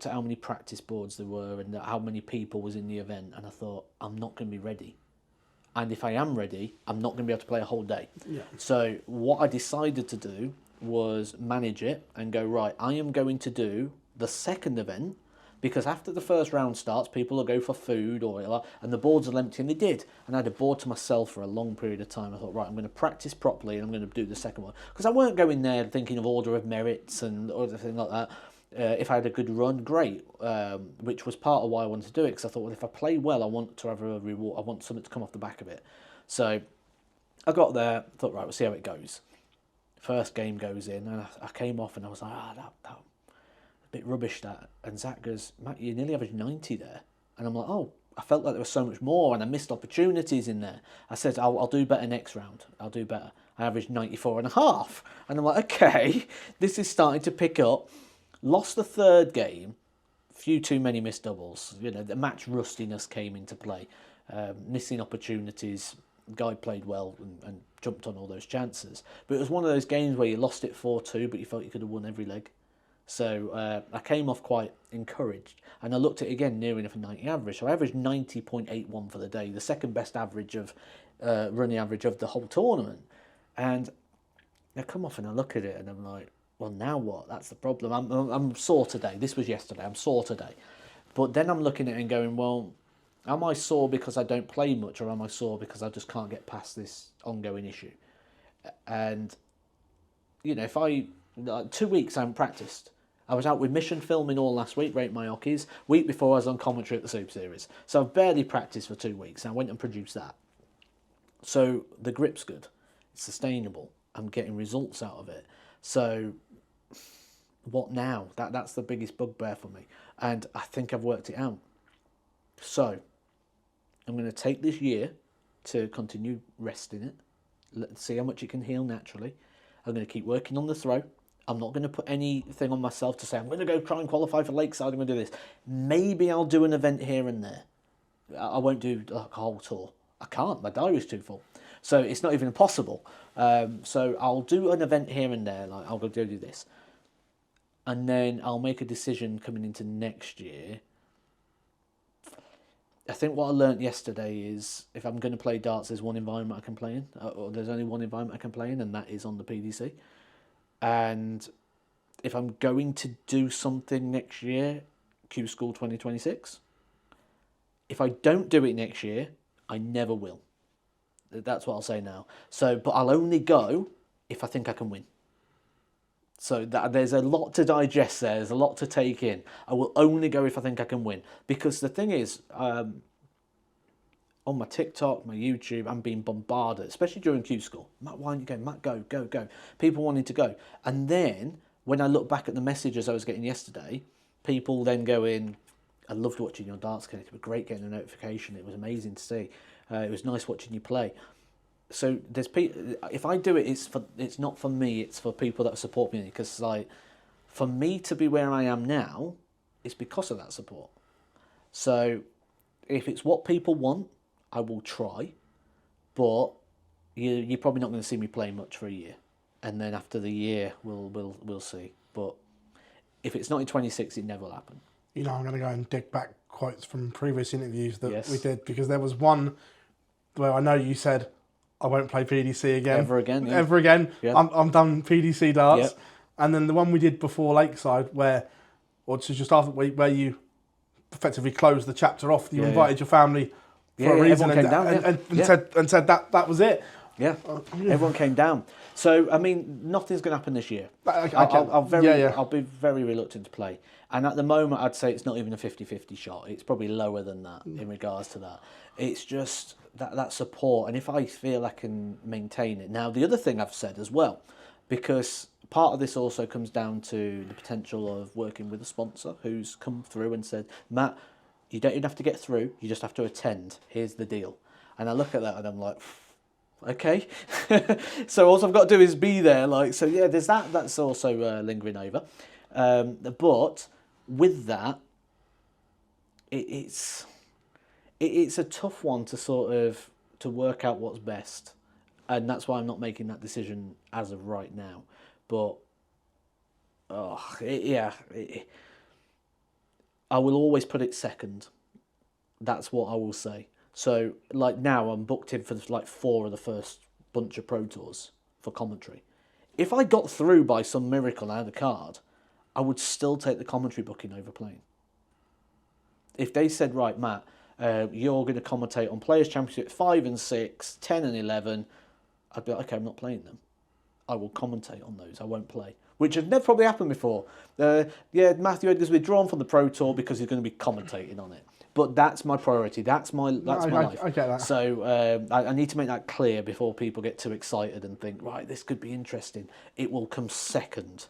how many practice boards there were and how many people was in the event, and I thought, I'm not going to be ready. And if I am ready, I'm not going to be able to play a whole day. Yeah. So what I decided to do was manage it and go, right, I am going to do the second event, because after the first round starts, people will go for food and the boards are empty, and they did. And I had a board to myself for a long period of time. I thought, right, I'm going to practice properly and I'm going to do the second one. Because I weren't going there thinking of order of merits and everything like that. If I had a good run, great, which was part of why I wanted to do it, because I thought, well, if I play well, I want to have a reward. I want something to come off the back of it. So I got there, thought, right, we'll see how it goes. First game goes in, and I came off and I was like, that bit rubbish that. And Zach goes, Matt, you nearly averaged 90 there. And I'm like, oh, I felt like there was so much more, and I missed opportunities in there. I said, I'll do better next round. I'll do better. I averaged 94.5. And I'm like, okay, this is starting to pick up. Lost the third game. Few too many missed doubles. You know, the match rustiness came into play. Missing opportunities. Guy played well and jumped on all those chances. But it was one of those games where you lost it 4-2, but you felt you could have won every leg. So I came off quite encouraged, and I looked at it again near enough a 90 average. So I averaged 90.81 for the day, the second best average of running average of the whole tournament. And I come off and I look at it and I'm like, well, now what? That's the problem. I'm sore today. This was yesterday. I'm sore today. But then I'm looking at it and going, well, am I sore because I don't play much, or am I sore because I just can't get past this ongoing issue? And, you know, if 2 weeks I haven't practiced. I was out with mission filming all last week, Rate My Hockeys. Week before I was on commentary at the Super Series. So I've barely practiced for 2 weeks. And I went and produced that. So the grip's good. It's sustainable. I'm getting results out of it. So what now? That's the biggest bugbear for me. And I think I've worked it out. So I'm going to take this year to continue resting it. Let's see how much it can heal naturally. I'm going to keep working on the throw. I'm not going to put anything on myself to say, I'm going to go try and qualify for Lakeside, I'm going to do this. Maybe I'll do an event here and there. I won't do like a whole tour. I can't, my diary's too full. So it's not even possible. So I'll do an event here and there, like I'll go do this. And then I'll make a decision coming into next year. I think what I learnt yesterday is if I'm going to play darts, there's one environment I can play in, or there's only one environment I can play in, and that is on the PDC. And if I'm going to do something next year, Q School 2026. If I don't do it next year, I never will. That's what I'll say now. So, but I'll only go if I think I can win. So there's a lot to digest there. There's a lot to take in. I will only go if I think I can win. Because the thing is, on my TikTok, my YouTube, I'm being bombarded, especially during Q School. Matt, why aren't you going? Matt, go, go, go. People wanting to go. And then, when I look back at the messages I was getting yesterday, people then going, I loved watching your darts clinic. It was great getting a notification. It was amazing to see. It was nice watching you play. So there's people. If I do it, it's not for me. It's for people that support me. Because like, for me to be where I am now, it's because of that support. So, if it's what people want, I will try. But you're probably not going to see me play much for a year, and then after the year, we'll see. But if it's not in 26, it never will happen. You know, I'm going to go and dig back quotes from previous interviews that we Yes. did, because there was one where I know you said, I won't play PDC again. Ever again, yeah. Ever again. Yeah. I'm done PDC darts. Yep. And then the one we did before Lakeside, where just after where you effectively closed the chapter off, you invited your family for a reason, and said that was it. Yeah, everyone came down. So I mean, nothing's going to happen this year. I'll be very reluctant to play. And at the moment, I'd say it's not even a 50-50 shot. It's probably lower than that in regards to that. It's just that support. And if I feel I can maintain it. Now, the other thing I've said as well, because part of this also comes down to the potential of working with a sponsor who's come through and said, Matt, you don't even have to get through. You just have to attend. Here's the deal. And I look at that and I'm like, okay. So all I've got to do is be there. Like, so yeah, there's that. That's also lingering over. But with that, it's a tough one to sort of to work out what's best, and that's why I'm not making that decision as of right now. But I will always put it second. That's what I will say. So like now I'm booked in for like 4 of the first bunch of Pro Tours for commentary. If I got through by some miracle and I had a card, I would still take the commentary booking over playing. If they said, right, Matt, you're going to commentate on Players' Championship 5 and 6, 10 and 11, I'd be like, okay, I'm not playing them. I will commentate on those. I won't play. Which has never probably happened before. Matthew Edgar's withdrawn from the Pro Tour because he's going to be commentating on it. But that's my priority. That's my life. I get that. So I need to make that clear before people get too excited and think, right, this could be interesting. It will come second.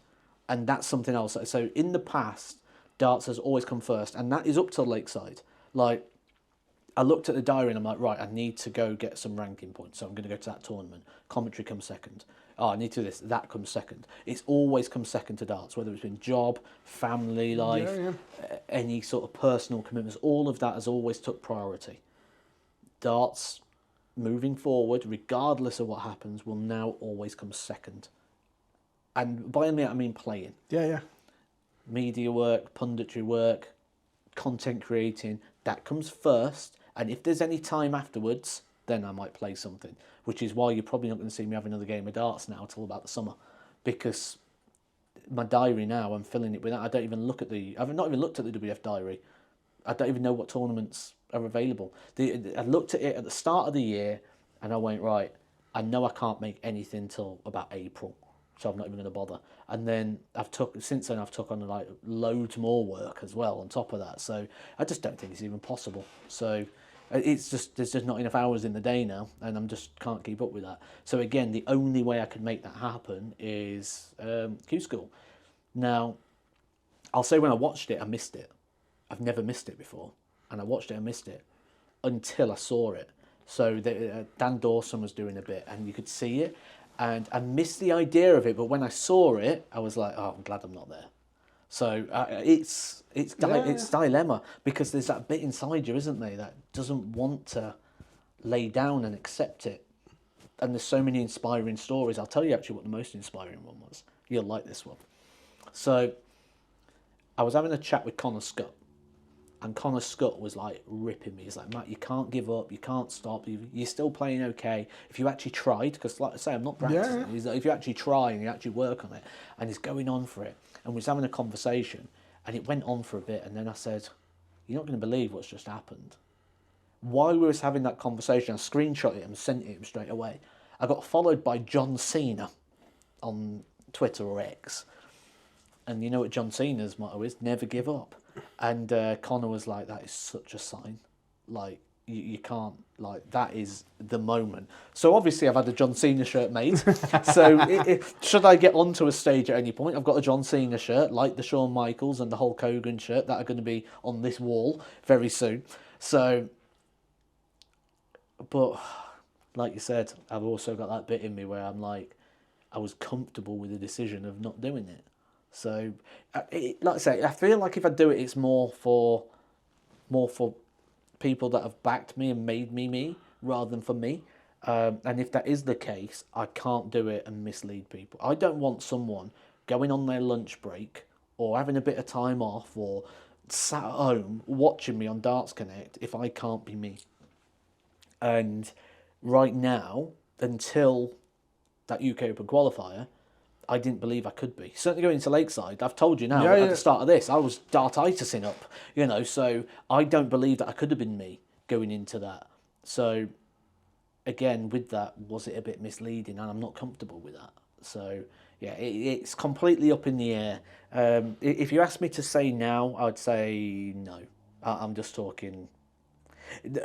And that's something else. So in the past, darts has always come first. And that is up to Lakeside. Like, I looked at the diary and I'm like, right, I need to go get some ranking points. So I'm going to go to that tournament. Commentary comes second. Oh, I need to do this. That comes second. It's always come second to darts, whether it's been job, family life, any sort of personal commitments. All of that has always took priority. Darts, moving forward, regardless of what happens, will now always come second. And by that I mean playing. Yeah. Media work, punditry work, content creating, that comes first. And if there's any time afterwards, then I might play something. Which is why you're probably not going to see me have another game of darts now till about the summer. Because my diary now, I'm filling it with that. I've not even looked at the WF diary. I don't even know what tournaments are available. I looked at it at the start of the year and I went, right, I know I can't make anything till about April. So I'm not even going to bother. And then since then I've took on like loads more work as well on top of that. So I just don't think it's even possible. So there's just not enough hours in the day now, and I'm just can't keep up with that. So again, the only way I could make that happen is Q School. Now, I'll say when I watched it, I missed it. I've never missed it before, and I watched it and missed it until I saw it. So Dan Dawson was doing a bit, and you could see it. And I missed the idea of it, but when I saw it, I was like, "Oh, I'm glad I'm not there." So it's dilemma, because there's that bit inside you, isn't there, that doesn't want to lay down and accept it. And there's so many inspiring stories. I'll tell you actually what the most inspiring one was. You'll like this one. So I was having a chat with Connor Scott, and Connor Scott was like ripping me. He's like, Matt, you can't give up, you can't stop, you're still playing okay. If you actually tried, because like I say, I'm not practicing. He's like, if you actually try and you actually work on it, and he's going on for it. And we was having a conversation, and it went on for a bit, and then I said, you're not going to believe what's just happened. While we was having that conversation, I screenshot it and sent it him straight away. I got followed by John Cena on Twitter or X. And you know what John Cena's motto is? Never give up. And Connor was like, that is such a sign. Like, you can't, like, that is the moment. So obviously I've had a John Cena shirt made. So should I get onto a stage at any point, I've got a John Cena shirt, like the Shawn Michaels and the Hulk Hogan shirt, that are going to be on this wall very soon. So, but like you said, I've also got that bit in me where I'm like, I was comfortable with the decision of not doing it. So, like I say, I feel like if I do it, it's more for people that have backed me and made me rather than for me. And if that is the case, I can't do it and mislead people. I don't want someone going on their lunch break or having a bit of time off or sat at home watching me on Darts Connect if I can't be me. And right now, until that UK Open qualifier, I didn't believe I could be. Certainly going into Lakeside, I've told you now, at the start of this, I was dartitising up, so I don't believe that I could have been me going into that. So, again, with that, was it a bit misleading? And I'm not comfortable with that. So, yeah, it's completely up in the air. If you ask me to say now, I'd say no. I'm just talking,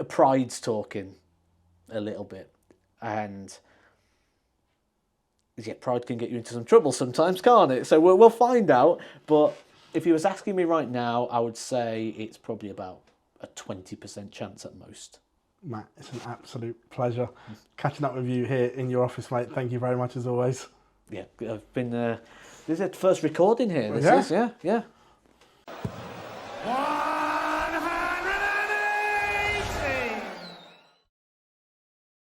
pride's talking a little bit. And yeah, pride can get you into some trouble sometimes, can't it? So we'll find out. But if you was asking me right now, I would say it's probably about a 20% chance at most. Matt, it's an absolute pleasure catching up with you here in your office, mate. Thank you very much as always. Yeah, I've been. This is the first recording here. This is, yeah.